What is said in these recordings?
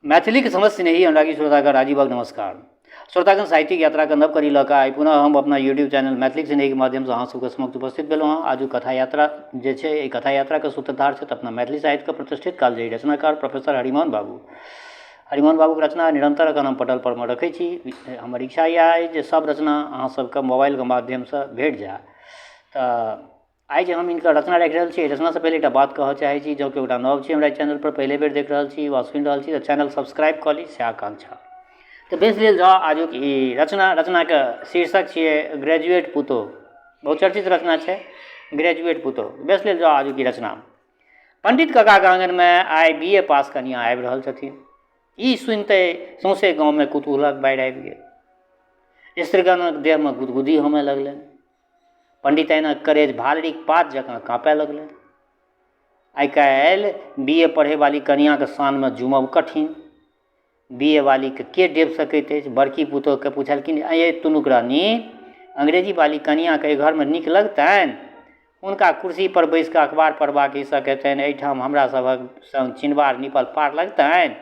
मैथिलीक समझ स्नेही अनुरागी श्रोतागण राजीवक नमस्कार। श्रोतागण साहित्यिक यात्रा के नव करी लऽ कऽ आइ पुनः हम अपना यूट्यूब चैनल मैथिली स्नेही के माध्यम से अहाँ सबके समक्ष उपस्थित भेलहुँ हँ। आजू कथा यात्रा जे छै एहि कथा यात्रा के सूत्रधार छथि अपना मैथिली साहित्य के प्रतिष्ठित कालजयी रचनाकार प्रोफेसर हरिमोहन बाबू। हरिमोहन बाबू के रचना निरंतर अखन हम पटल पर में रखै छी। हमर इच्छा यह अइ जे सब रचना अहाँ सबके मोबाइल के माध्यम से भेट जाए। तऽ आइ जे हम इनकर रचना राखि रहल छी, रचना से पहले एक बात कहऽ चाहै छी, जो केओटा नव छी हमरा चैनल पर पहले बेर देख रहल छी वा सुनि रहल छी तऽ चैनल सब्सक्राइब कऽ ली, से आकांक्षा। तऽ बेस लेल जाउ आजुक ई रचना के शीर्षक छियै ग्रेजुएट पुतोह। बहुचर्चित रचना छै ग्रेजुएट पुतोह। बेस लेल जाउ आजुक ई रचना। पंडित कका के आंगन में आइ बीए पास कनिया आबि रहल छथिन। ई सुनिते सौंसे गाँव में कुतूहलक बाढ़ि आबि गेल। स्त्रीगणक देह में गुदगुदी होमय लगलनि। पंडिताइनक करेज भालरीक पात जकाँ काँपय लगलनि। आइ काल्हि बीए पढ़े वाली कनिया के शान में जुमब कठिन। बीए वाली के डेब सकैत अछि। बड़की पुतोह के पूछलखिन, ये तुनुक रानी, अंग्रेजी वाली कनिया के घर में नीक लगतनि? उनका कुर्सी पर बैस कऽ अखबार पढ़बाक हिस्सक हेतनि, एहिठाम हमरा सभक संग चिनबार निपल पार लगतनि?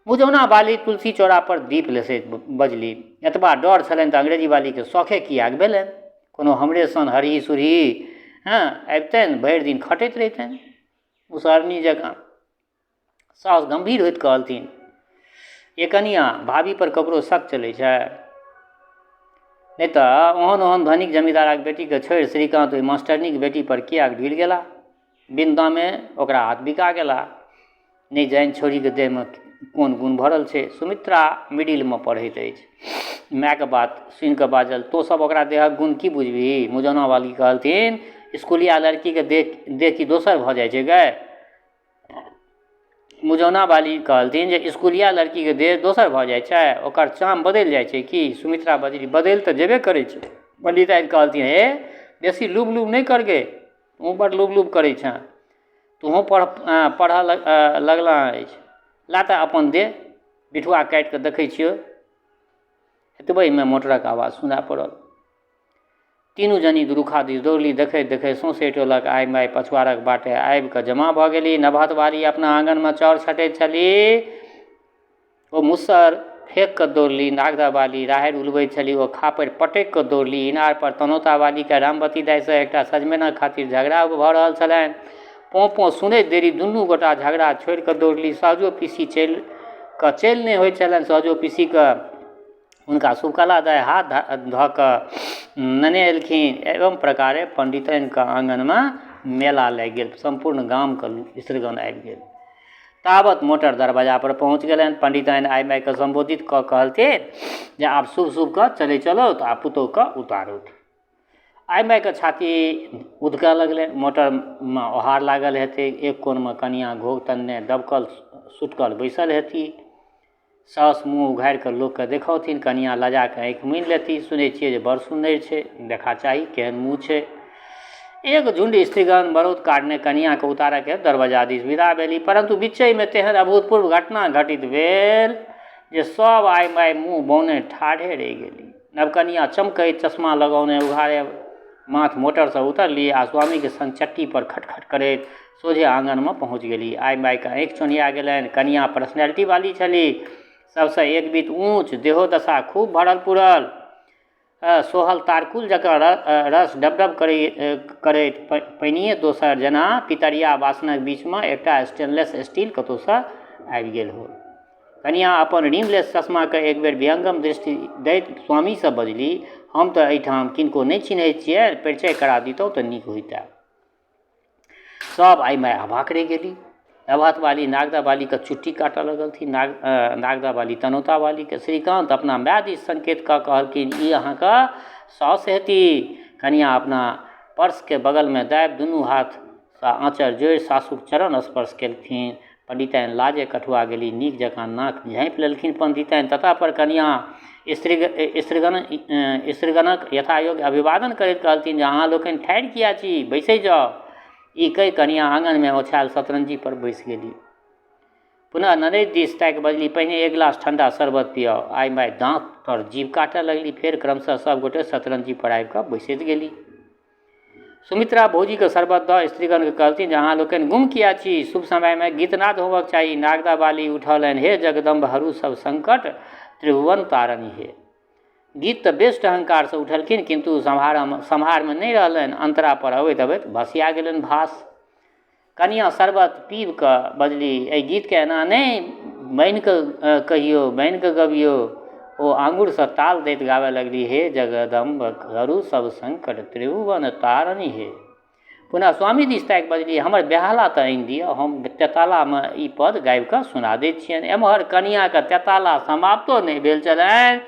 मुजौना वाली तुलसी चौरा पर दीप लेसैत बजली, एतबा डर छलनि तऽ अंग्रेजी वाली के शौखे कियाक भेलनि? कोनो हमरे सन हरही सुरही अबितनि, भरि दिन खटैत रहितनि। मुसहरनी जकाँ साउस गंभीर होइत कहलथिन, ये कनिया, भाभी पर ककरो शक चलै छै? नहीं तऽ ओहन ओहन धनिक जमींदारक बेटी के छोड़ि श्रीकांत ओहि मास्टरनी के बेटी पर कियाक ढुलि गेला? बिन दामे ओकरा हाथ बिका गेला। नहीं जानि छोरी के देह में कोन गुण भरल छै। सुमित्रा मिडिल में पढ़ैत अछि। माय के बात सुनि कऽ बाजल, तो सब ओकरा देहक गुण की बुझबही? मुजौना वाली कहलथिन, स्कूलिया लड़की के देख की दोसर भऽ जाइ छै गै? मुजौना वाली कहलथिन जे स्कूलिया लड़की के देह दोसर भऽ जाइ छै, ओकर चाम बदलि जाइ छै कि? सुमित्रा बजली, बदलि तऽ जेबे करै छै। पंडिताइन कहलथिन, हे बेसी लुब लुब नहीं कर गे, तू बड़ लुब लुब करै छँ। तूहों पढ़ऽ लगला अछि। ला तऽ अपन दे, बिठुआ काटि कऽ देखै छियौ। एतबहि में मोटरक आवाज सुनाय पड़ल। तीनू जनी दुरुखा दिस दौड़ली। देखैत देखैत सौंसे टोलक आइ माय पछुआरक बाटे आबि कऽ जमा भऽ गेली। नभत वाली अपना आंगन में चाउर छटैत छली, ओ मुसर फेंक कऽ दौड़ली। नागदा वाली राहरि उलबैत छली, ओ खापरि पटकि कऽ दौड़ली। इनार पर तनौता वाली के रामवती दाइ सँ एकटा सजमनिक खातिर झगड़ा भऽ रहल छलनि। पों पों सुनैत देरी दुनू गोटा झगड़ा छोड़ि कऽ दौड़ली। सहजो पीसी चलि नहि होइत छलनि। सहजो पीसी कऽ हुनका शुभकला दाइ हाथ धऽ कऽ नने एलखिन। एवं प्रकारे पंडितन के आंगन में मेला लागि गेल। संपूर्ण गाम के स्त्रीगण आबि गेल। तावत मोटर दरवाजा पर पहुँच गेलनि। पंडिताइन आइ माय के संबोधित कऽ कहलथिन जे आब शुभ शुभ कऽ चलै चलो तऽ आब पुतोह के उतारू। आइ माय के छाती उधकऽ लगलै। मोटर में ओहार लागल हेतै। एक कोन में कनिया घोघ तनने दबकल सुटकल बैसल हेती। साउस मुँह उघारि कऽ लोक के देखौथिन। कनिया लजा के आँखि मुनि लेती। सुनै छियै जे बड़ सुन्दर छै, देखा चाही केहन मुँह छै। एक झुंड स्त्रीगण बरौत काटने कनिया के उतारऽ के दरवाजा दिस विदा भेली। परंतु बीचे में तेहन अभूतपूर्व घटना घटित भेल जे सब आइ माय मुँह बौने ठाढ़े रहि गेली। नवकनिया चमकैत चश्मा लगौने उघारे माथ मोटर से उतरली आ स्वामी के संग चट्टी पर खटखट करैत सोझे आंगन में पहुँच गेली। आइ माय के आँखि चौंधिया गेलनि। कनिया पर्सनैलिटी वाली छली, सबसे एक बीत ऊँच, देहोदशा खूब भरल पुरल, सोहल तारकुल जकाँ रस डबडब करैत पहिनिये दोसर जेना पितरिया बासनक बीच में एकटा स्टेनलेस स्टील कतौ सँ आबि गेल हो। कनिया अपन रिमलेस चश्मा के एक बेर विहंगम दृष्टि दैत स्वामी से बजली, हम तऽ एहिठाम किनको नहीं चिन्हैत छियै, परिचय करा दितौं तऽ नीक होइतै। सब आइ माय अवाक रहि गेली। नभत वाली नागदा वाली के चुट्टी काटऽ लगलथि। नागदा वाली तनौता वाली के। श्रीकांत अपना माय दिस संकेत कऽ कहलखिन, ई अहाँके साउस हेती। कनिया अपना पर्स के बगल में दाबि दुनू हाथ सँ आँचर जोड़ि सासुक चरण स्पर्श केलखिन। पंडिताइन लाजे कठुआ गेली। नीक जकाँ नाक झाँपि लेलखिन पंडिताइन। तथा पर कनिया स्त्रीगणक यथायोग्य अभिवादन करैत कहलथिन जे अहाँ लोकनि ठाढ़ि किया छी, बैसै जाउ। ई कहि कनिया आंगन में ओछायल शतरंजी पर बैस गेली। पुनः ननद दिस ताकि बजली, पहिने एक गिलास ठंडा शरबत पियाओ। आइ माय दाँत पर जीभ काटऽ लगली। फेर क्रमशः सब गोटे शतरंजी पर आबि कऽ बैसैत गेली। सुमित्रा भौजीके शरबत दऽ स्त्रीगणके कहलथिन जे अहाँ लोकनि गुम किया छी, शुभ समयमे गीतनाद होबक चाही। नागदा बाली उठौलनि, हे जगदम्ब हरू सब संकट, त्रिभुवन तारणी हे। गीत तऽ बेस्ट अहंकारसँ उठलखिन, किन्तु सम्हारमे नहि रहलनि। अन्तरा पर अबैत अबैत भसिया गेलनि भास। कनियाँ शरबत पीब कऽ बजली, एहि गीतके एना नहि बान्हि कऽ कहियो, बान्हि कऽ गबियौ। ओ आंगुरसँ ताल दैत गाबय लगली, हे जगदम्ब हरू सब संकट, त्रिभुवन तारणी हे। पुनः स्वामी दिस ताकि बजली, हमर बेहाला तऽ आनि दिअ, हम तेतालामे ई पद गाबि कऽ सुना दैत छियनि। एम्हर कनियाँके तेताला समाप्तो नहि भेल छलनि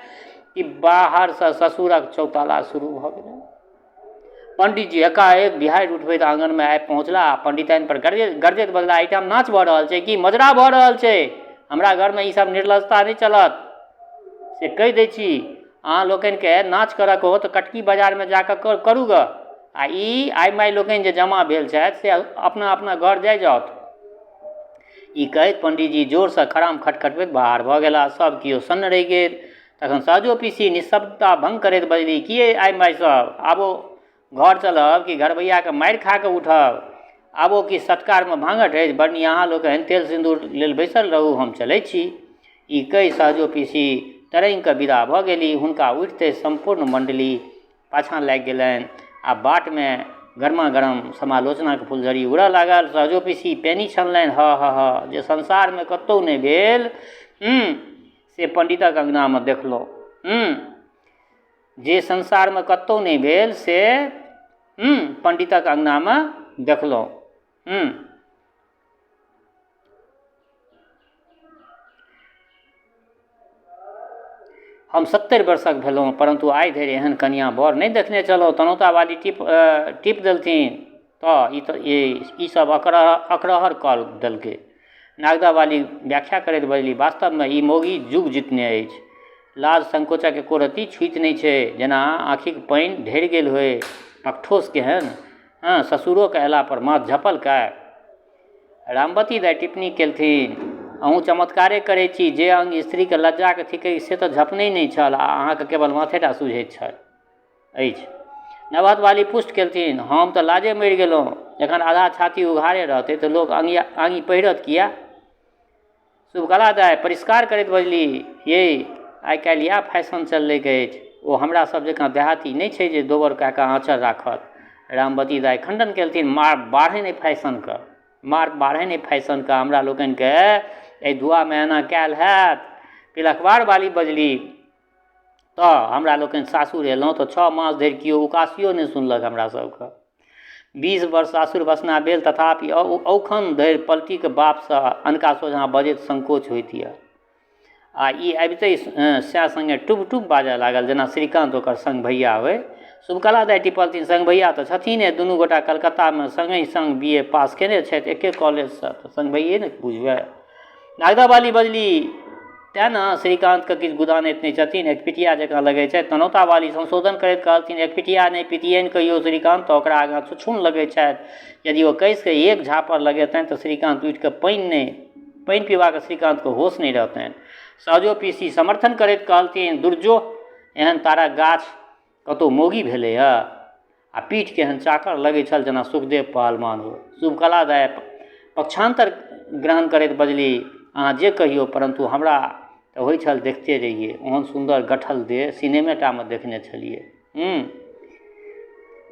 कि बाहरसँ ससुरक चौताला शुरू भऽ गेलै। पंडित जी एकाएक बिहारि उठबैत आंगनमे आबि पहुँचला। पंडिताइन पर गरजैत बजला, एहिठाम नाच भऽ रहल छै कि मजरा भऽ रहल छै? हमरा घरमे ई सब निर्लजता नहि चलत, से कहि दै छी। अहाँ लोकनिके नाच करऽके हो तऽ कटकी बाजारमे जाकऽ करू ग। आ ई आइ माइ लोकनि जे जमा भेल छथि से अपना अपना घर जाय जाओत। ई कहैत पंडितजी जोरसँ खड़ाम खटखटबैत बाहर भऽ गेला। सब केओ सन्न रहि गेल। तखन सहजो पीसी निःशब्दता भंग करैत बजली, किए आइ माइ सब, आबो घर चलब कि घरबैयाके मारि खा कऽ उठब? आबो कि सत्कारमे भांगट अछि? बरनी अहाँ लोकनि तेल सिन्दूर लेल बैसल रहू, हम चलै छी। ई कहि सहजो पीसी तरैंग कऽ विदा भऽ गेली। हुनका उठिते सम्पूर्ण मण्डली पाछाँ लागि गेलनि आ बाटमे गरमा गरम समालोचनाके फुलझड़ी उड़ऽ लागल। सहजो पीसी पेनी छनलनि, ह जे संसारमे कतहु नहि भेल से पंडितक अंगनामे देखलहुँ। जे संसारमे कतहु नहि भेल से पंडितक अंगनामे देखलहुँ। हम 70 वर्षक भेलहुँ, परंतु आइ धरि एहन कनियाँ बर नहि देखने छलहुँ। तनौता वाली टिप देलथिन तऽ ई सब अकरहर कऽ देलकै। नागदा वाली व्याख्या करैत बजली, वास्तवमे ई मौगी जुग जितने अछि। लाज संकोचक एको रत्ती छूटि नहि छै, जेना आँखिक पानि ढेर गेल होय। पकठोस केहन, ससुरोके अयला पर माथ झपल काय। रामवती दाइ टिप्पणी केलथिन, अहूँ चमत्कारे करै छी। जे अंग स्त्रीके लज्जाके थिकै से तऽ झपने नहि छल, आ अहाँके केवल माथेटा सूझैत छल अछि। नवहत वाली पुष्ट केलथिन, हम तऽ लाजे मरि गेलहुँ। जखन आधा छाती उघारे रहतै तऽ लोक आँगी पहिरत किया? शुभकला दाइ परिष्कार करैत बजली, ये आइ काल्हि इएह फैशन चललैक अछि। ओ हमरा सब जकाँ देहाती नहि छै जे दोबर कए कऽ आँचर राखत। रामवती दाइ खण्डन केलथिन, मार बाढ़े नहि फैशनके, हमरा लोकनिके एहि धुआमे एना कयल हैत। पिलखवार वाली बजली, तऽ हमरा लोकनि सासुर एलहुँ तऽ 6 मास धरि केओ उकासियो नहि सुनलक हमरा सबके। 20 वर्ष सासुर बसना भेल, तथापि औखन धरि पलटीके बापसँ अनका सोझाँ बजैत संकोच होइत यऽ। आ ई अबिते सएह सङ्गे टुब टुब बाजऽ लागल, जेना श्रीकान्त ओकर संग भैया होय। शुभकला दाइ टिपलथिन, संग भैया तऽ छथिने, दुनू गोटा कलकत्तामे सङ्गे सङ्ग BA पास केने छथि एके कॉलेजसँ, तऽ संग भैये ने बुझबै। नागदा वाली बजली, तेँ ने श्रीकान्तके किछु गुदानैत नहि छथिन, एक पिटिया जकाँ लगै छै। तनौता वाली संशोधन करैत कहलथिन, एक पिटिया नहि पितियैन कहियो श्रीकान्त, तऽ ओकरा आगाँ छुछुन लगै छथि। यदि ओ कसिके एक झापर लगेतनि तऽ श्रीकान्त उठिके पानि पीबाके श्रीकान्तके होश नहि रहतनि। सहजो पीसी समर्थन करैत कहलथिन, दुर्जो एहन तारक गाछ कतहु मौगी भेलै हँ, आ पीठ केहन चाकर लगै छल जेना सुखदेव पहलवान हो। शुभकला दाइ पक्षान्तर ग्रहण करैत बजली, अहाँ जे कहियौ, परंतु हमरा तऽ होइ छल देखते रहिए। ओहन सुन्दर गठल देह सिनेमेटामे देखने छलिए।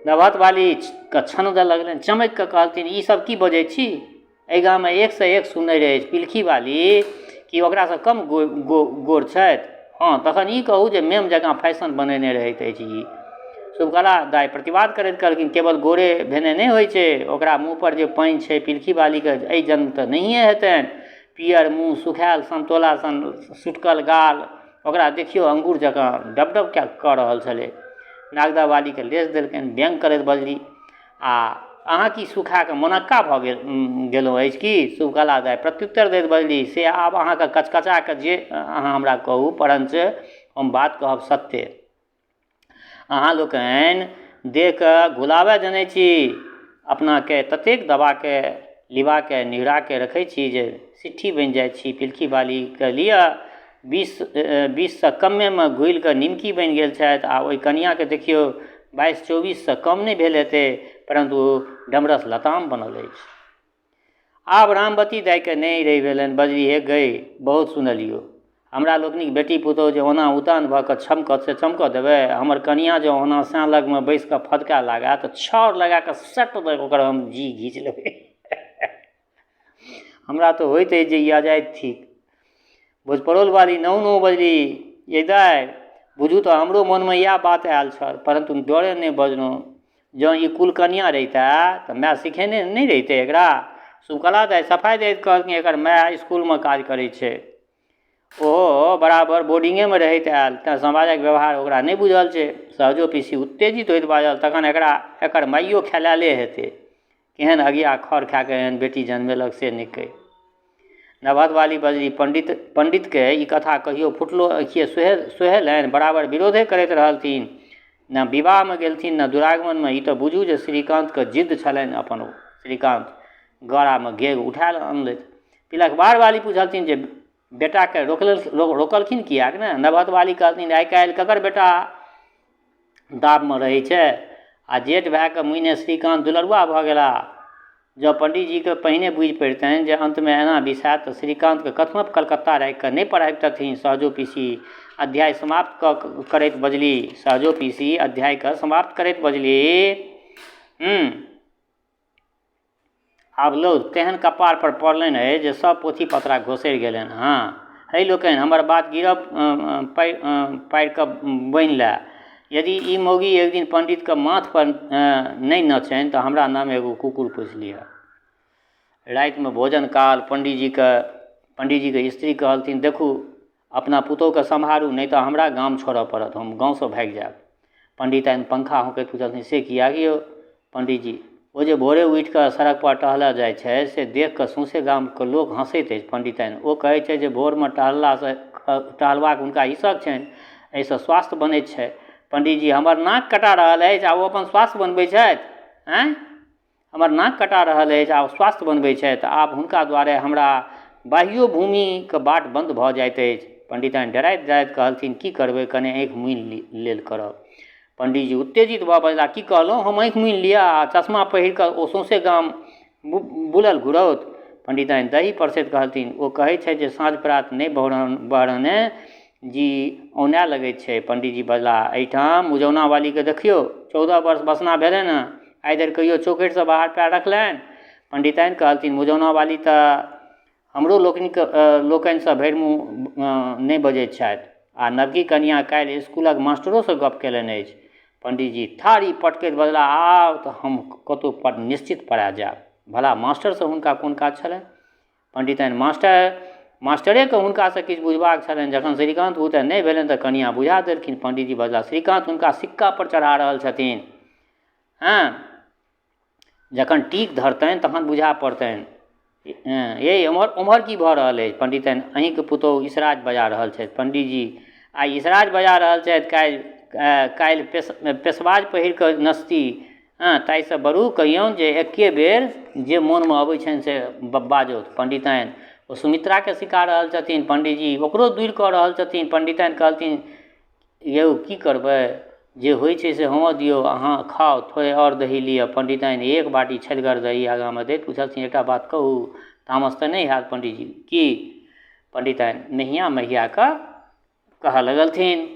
नवहत वाली के छन दऽ लगलनि, चमकि कऽ कहलथिन, ई सब की बजै छी? एहि गाममे एकसँ एक सुनैत अछि। पिलखी वाली कि ओकरासँ कम गोर छथि? हाँ, तखन ई कहू जे मेम जकाँ फैशन बनेने रहैत अछि ई। शुभकला दाइ प्रतिवाद करैत कहलखिन, केवल गोरे भेने नहि होइ छै, ओकरा मुँह पर जे पानि छै पिलखी वालीके एहि जन्म तऽ नहिए हेतनि। पियर मुँह, सुखायल समतोला सन सुटकल गाल, ओकरा देखियौ अंगूर जकाँ डबडब कऽ रहल छलै। नागदा वालीके लेस देलकनि, व्यङ्ग करैत बजली, आ अहाँ की सुखाके मोनक्का भऽ गेलहुँ अछि कि? शुभकला दाइ प्रत्युत्तर दैत बजली, से आब अहाँके कचकचाके जे अहाँ हमरा कहू, परञ्च हम बात कहब सत्य। अहाँ लोकनि देह कऽ घुलाबऽ जनै छी, अपनाके ततेक दबाके लिबाके निहराके रखै छी जे सिट्ठी बनि जाइ छी। पिलखी वालीके लिअ 20सँ कम्मेमे घुलिकऽ निमकी बनि गेल छथि, आ ओहि कनियाँके देखियौ 22-24सँ कम नहि भेल हेतै। परंतु डमरस लताम बनल अछि। आब रामवती दाइके नहि रहि भेलनि, बजली हे गई बहुत सुनलियो, हमरा लोकनिक बेटी पुतौह जे ओना उतान भऽ कऽ छमकत से चमकऽ देबै, हमर कनिया जे ओना साँ लगमे बैसि कऽ फदका लागै तऽ छाउर लगा कऽ सट दऽ ओकर हम जी घीच लेबै। हमरा तऽ होइत अछि जे ई अजाइत ठीक। भोजपरोल वाली नौ बजली, ये दाइ बुझू तऽ हमरो मोनमे इएह बात आयल छल, परंतु डरे नहि बजलहुँ। जँ ई कुल कनिया रहितै तऽ माय सिखेने नहि रहितै एकरा। शुभकला दाइ सफाइ दैत कहलखिन एकर माय इसकुलमे काज करै छै, ओहो बराबर बोर्डिंगेमे रहैत आयल, तेँ समाजक व्यवहार ओकरा नहि बुझल छै। सहजो पीसी उत्तेजित होइत बाजल, तखन एकर माइयो खेलायले हेतै, केहन अगिया खर खा कऽ एहन बेटी जन्मेलक से नहि कहि। नवहद वाली बजली, पंडितके ई कथा कहियो फुटलो आँखिए सोहेलनि, बराबर विरोधे करैत रहलथिन, न विवाहमे गेलथिन न दुरागमनमे। ई तऽ बुझू जे श्रीकान्तके जिद्द छलनि। अपन श्रीकान्त गड़ामे घेग उठायल अनलथि। तिलकबार वाली पूछलथिन जे बेटाके रोकलखिन किएक ने। नवहद वाली कहलथिन आइ काल्हि ककर बेटा दाबमे रहै छै, आ जेठ भएके मुँहे श्रीकान्त दुलरुआ भऽ गेला। जँ पंडितजीके पहिने बुझि पड़ितनि जे अन्तमे एना बिसात तऽ श्रीकान्तके कखनो कलकत्ता राखिकऽ नहीं पढ़ाबितथिन। सहजो पीसी अध्याय समाप्त करैत बजली, सहजो पीसी अध्यायके समाप्त करैत बजली, आब लो तेहन कपार पर पड़लनि है जे सब पोथी पत्रा घोसरि गेलनि। हाँ हे लोकनि, हमर बात गिरब पारि कऽ बनि लए। यदि ई मौगी एक दिन पंडितके माथ पर नहीं नचनि तऽ हमरा नाम एगो कुकुर पोसि लिअ। रातिमे भोजन काल पंडितजीके स्त्री कहलथिन देखू अपना पुतौहके सम्हारू, नहीं तऽ हमरा गाम छोड़ऽ पड़त, हम गाँवसँ भागि जायब। पंडिताइन पंखा होकैत पूछलथिन से किया कि यौ पंडितजी, ओ जे भोरे उठि कऽ सड़क पर टहलऽ जाइ छै से देख कऽ सौंसे गामके लोक हंसैत अछि। पंडिताइन ओ कहै छै जे भोरमे टहलबाक हुनका हिस्सक छनि, एहिसँ स्वास्थ्य बनैत छै। पंडितजी हमर नाक कटा रहल अछि आ ओ अपन स्वास्थ्य बनबै छथि। आँय हमर नाक कटा रहल अछि आ स्वास्थ्य बनबै छथि, आब हुनका दुआरे हमरा बाह्यो भूमिके बाट बन्द भऽ जाइत अछि। पंडिताइन डराइत डराइत कहलथिन की करबै, कने आँखि मुनि लेल करब। पंडितजी उत्तेजित भऽ बजला की कहलहुँ, हम आँखि मुनि लिअ आ चश्मा पहिर कऽ ओ सौंसे गाम बुलल घुरौत। पंडिताइन दही परसैत कहलथिन ओ कहै छै जे साँझ प्रात नहि बहरने जी औना लगैत छै। पंडितजी बजला एहिठाम मुजौना वालीके देखियौ, 14 वर्ष बसना भेलै ने, आइ धरि कहियो चौखटिसँ बाहर पैर रखलनि। पंडिताइन कहलथिन मुजौना वाली तऽ हमरो लोकनिसँ भरि मुँह नहि बजैत छथि, आ नवकी कनिया काल्हि इसकुलक मास्टरोसँ गप केलनि अछि। पंडितजी थारी पटकैत बजला आब तऽ हम कतहु निश्चित पड़ा जायब, भला मास्टरसँ हुनका कोन काज छलनि। पंडिताइन मास्टरेके हुनकासँ किछु बुझबाक छलनि, जखन श्रीकान्त ओतऽ नहि भेलनि तऽ कनिया बुझा देलखिन। पंडितजी बजला श्रीकान्त हुनका सिक्का पर चढ़ा रहल छथिन, हाँ जखन टीक धरतनि तखन बुझा पड़तनि। ये उम्हर की भऽ रहल अछि। पंडिताइन अहींके पुतौह इसराज बजा रहल छथि। पंडितजी आइ इसराज बजा रहल छथि, काल्हि पेशबाज पहिर कऽ नचती, ताहिसँ बरू कहियौन जे एके बेर जे मोनमे अबै छनि से बाजौथ। पंडिताइन ओ सुमित्राके सिखा रहल छथिन, पंडितजी ओकरो दूरि कऽ रहल छथिन। पंडिताइन कहलथिन यौ की करबै, जे होइ छै से होमऽ दियौ, अहाँ खाउ, थोड़े और दही लिअ। पंडिताइन एक बाटी छलगर दही आगाँमे दैत पूछलथिन एकटा बात कहू, तामस तऽ नहि हैत पंडितजी। की? पंडिताइन नहिया महियाके कहऽ लगलथिन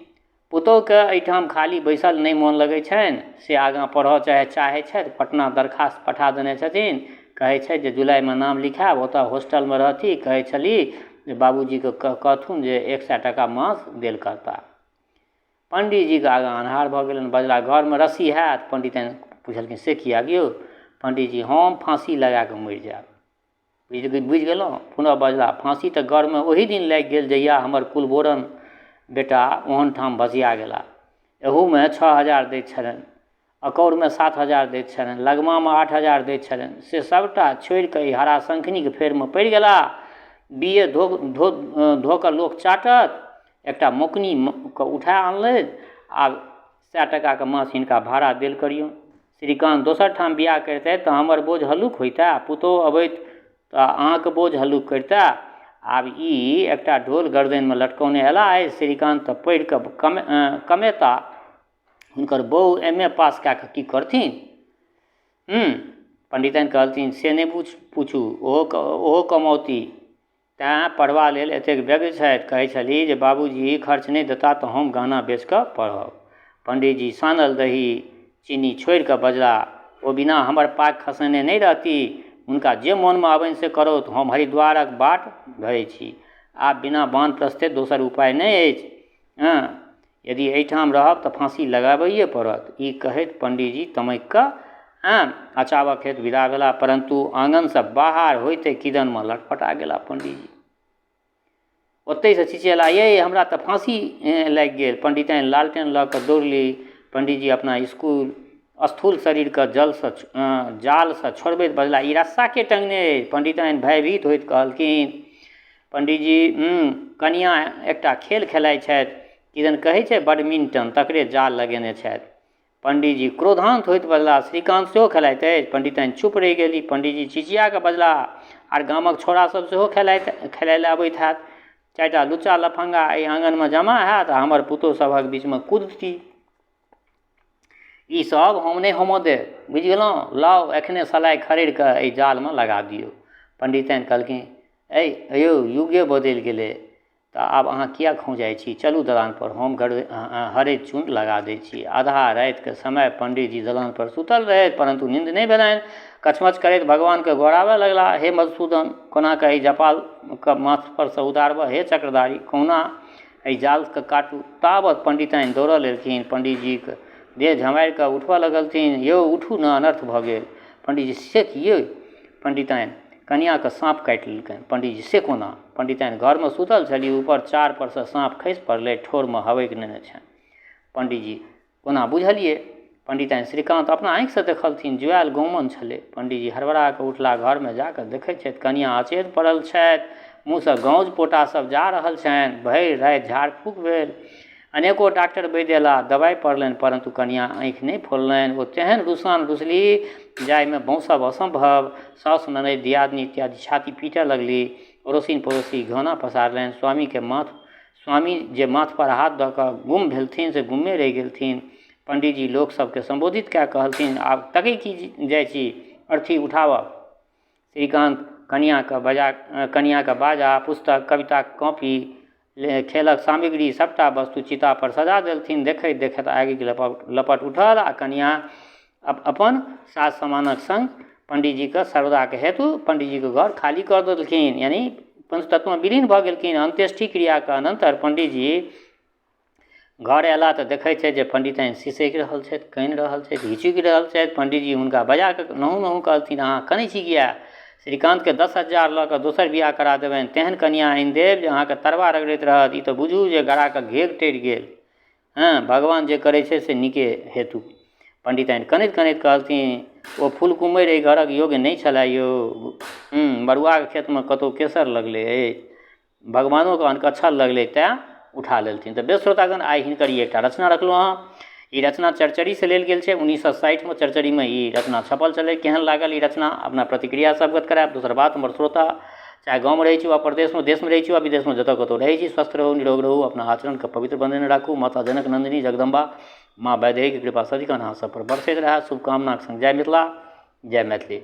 पुतौहके एहिठाम खाली बैसल नहि मोन लगै छनि, से आगाँ पढ़ऽ चाहै छथि, पटना दरखास्त पठा देने छथिन, कहै छै जे जुलाइमे नाम लिखायब, ओतऽ हॉस्टलमे रहती, कहै छली जे बाबूजीके कहथुन जे 100 टका मास देल करता। पंडितजीके आगाँ अन्हार भऽ गेलनि, बजला घरमे रस्सी हैत। पंडिताइन पूछलखिन से किया यौ पंडितजी, हम फांसी लगा कऽ मरि जायब। बुझि गेलहुँ। पुनः बजला फांसी तऽ घरमे ओही दिन लागि गेल जहिया हमर कुलबोरन बेटा ओहन ठाम भसिया गेला। एहूमे 6000 दैत छलनि, अकौरमे 7000 दैत छलनि, लगमामे 8000 दैत छलनि, से सबटा छोड़ि कऽ ई हराशंखनीके फेरमे पड़ि गेला। बीए धो कऽ लोक चाटत, एकटा मोकनीके उठा अनलथि, आब 100 टकाके मास हिनका भाड़ा देल करियौ। श्रीकान्त दोसर ठाम बियाह करितथि तऽ हमर बोझ हल्लुक होइता, पुतौह अबैत तऽ अहाँके बोझ हल्लुक करिता। आब ई एकटा ढोल गर्दनिमे लटकौने अयला अछि। श्रीकान्त तऽ पढ़ि कऽ कमेता, हुनकर बहू MA पास कए कऽ की करथिन। पंडितन कहलथिन से नहि पूछू, ओहो कमौती, तेँ पढ़बा लेल एतेक व्यग्र छथि। कहै छलीह जे बाबूजी खर्च नहि देता तऽ हम गहना बेच कऽ पढ़ब। पंडितजी सानल दही चीनी छोड़ि कऽ बजला, ओ बिना हमर पाग खसेने नहि रहती। हुनका जे मोनमे आबनि से करो, हम हरिद्वारक बाट धरै छी। आब बिना वानप्रस्थे दोसर उपाय नहि अछि। यदि एहिठाम रहब तऽ फांसी लगाबैए पड़त। ई कहैत पंडितजी तमकि कऽ अचावक हेतु विदा भेला, परंतु आंगनसँ बाहर होइते किदनमे लटपटा गेला पंडितजी। ओतहिसँ चिचिएला, ये हमरा तऽ फांसी लागि गेल। पंडिताइन लालटेन लऽ कऽ दौड़ली। पंडितजी अपना स्थूल शरीरके जालसँ छोड़बैत बजला, ई रस्सा के टंगने अछि। पंडिताइन भयभीत होइत कहलखिन, पंडितजी कनियाँ एकटा खेल खेलाइत छथि, किदन कहै छै बैडमिंटन, तकरे जाल लगेने छथि। पंडितजी क्रोधान्त होइत बजला, श्रीकान्त सेहो खेलाइत अछि। पंडिताइन चुप रहि गेली। पंडितजी चिचिया कऽ बजला, आर गामक छोड़ा सब सेहो खेलाइ लए अबैत हैत। 4टा लुच्चा लफंगा एहि आँगनमे जमा हैत आ हमर पुतोह सभक बीचमे कूदती। ई सब हम नहि होमऽ देब, बुझि गेलहुँ। लाउ एखने सलाइ खड़ड़ि कऽ एहि जालमे लगा दियौ। पंडिताइन कहलखिन, यौ युगे बदलि गेलै तऽ आब अहाँ किया खौंझाइत छी? चलू दलान पर, हम हरैद चून लगा दै छी। आधा रातिके समय पंडितजी दलान पर सुतल रहथि, परंतु नींद नहि भेलनि। कचमच करैत भगवानके गोहराबऽ लगला, हे मधुसूदन, कोना कऽ एहि जपालके माथ परसँ उतारबऽ? हे चक्रधारी, कहुना एहि जालके काटू। ताबत पंडिताइन दौड़ल एलखिन। पंडितजीके देह झमारि कऽ उठबऽ लगलथिन। यौ उठू ने, अनर्थ भऽ गेल। पंडितजी, से की यौ? पंडिताइन, कनियाँके साँप काटि लेलकनि। पंडितजी, से कोना? पंडिताइन घरमे सुतल छली, ऊपर 4 परसँ साँप खसि पड़लै, ठोरमे हवकि नेने छनि। पंडितजी, कोना बुझलिए? पंडिताइन, श्रीकान्त अपना आँखिसँ देखलथिन, जुआएल गहुमन छलै। पंडितजी हड़बड़ा कऽ उठला, घरमे जा कऽ देखैत छथि कनियाँ अचेत पड़ल छथि, मुँहसँ गौज पोटा सब जा रहल छनि। भरि राति झाड़ फूक भेल, अनेको डॉक्टर वैद्य अयला, दवाइ पड़लनि, परंतु कनियाँ आँखि नहि खोललनि। ओ तेहन रुसान रुसली जाहिमे बौंसब असंभव। सासु ननदि दियादनी इत्यादि छाती पीटऽ लगली। अड़ोसिन पड़ोसी घाना पसारलनि। स्वामी जे माथ पर हाथ दऽ कऽ गुम भेलथिन से गुम्मे रहि गेलथिन। पंडितजी लोक सबके संबोधित कऽ कहलथिन, आब तकै की जाइ छी, अर्थी उठाबऽ। श्रीकान्त कनियाँके बाजा, पुस्तक, कविताक कॉपी, खेलक सामग्री सबटा वस्तु चिता पर सजा देलथिन। देखैत देखैत आगिक लपट उठल आ कनियाँ अपन साज सामानक संग पंडितजीके सर्वदाके हेतु पंडितजीके घर खाली कर देलखिन, यानी पंचतत्वमे विलीन भऽ गेलखिन। अंत्येष्टि क्रियाके अनंतर पंडितजी घर अयला तऽ देखै छै जे पंडिताइन सिसकि रहल छथि, कानि रहल छथि, हिचुकि रहल छथि। पंडितजी हुनका बजा कऽ नहु कहलथिन, अहाँ कनै छी किया? श्रीकान्तके 10,000 लऽ कऽ दोसर बियाह करा देबनि, तेहन कनियाँ आनि देब जे अहाँके तरबा रगड़ैत रहत। ई तऽ बुझू जे गड़ाके घेग टरि गेल। भगवान जे करै छै से नीके हेतु। पंडिताइन कनैत कनैत कहलथिन, ओ फूल कुमैर एहि घरक योग्य नहि छलै यौ। बरुआके खेतमे कतहु केसर लगलै अछि, भगवानोके अनकच्छल लगलै, तेँ उठा लेलथिन। तऽ बेस श्रोतागण, आइ हिनकर ई एकटा रचना रखलहुँ हँ। ई रचना चरचरीसँ लेल गेल छै। 1960में चरचरीमे ई रचना छपल छलै। केहन लागल ई रचना, अपना प्रतिक्रिया सब गत करायब। दोसर बात, हमर श्रोता चाहे गाँवमे रहै छी वा प्रदेशमे, देशमे रहै छी वा विदेशमे, जतऽ कतहु रहै छी, स्वस्थ रहू, निरोग रहू, अपना आचरणके पवित्र बनेने राखू। माता जनक नंदिनी जगदम्बा माँ वैदेहीके कृपा सदिखन अहाँ सब पर बरसैत रहै। शुभकामनाक संग जय मिथिला, जय मैथिली।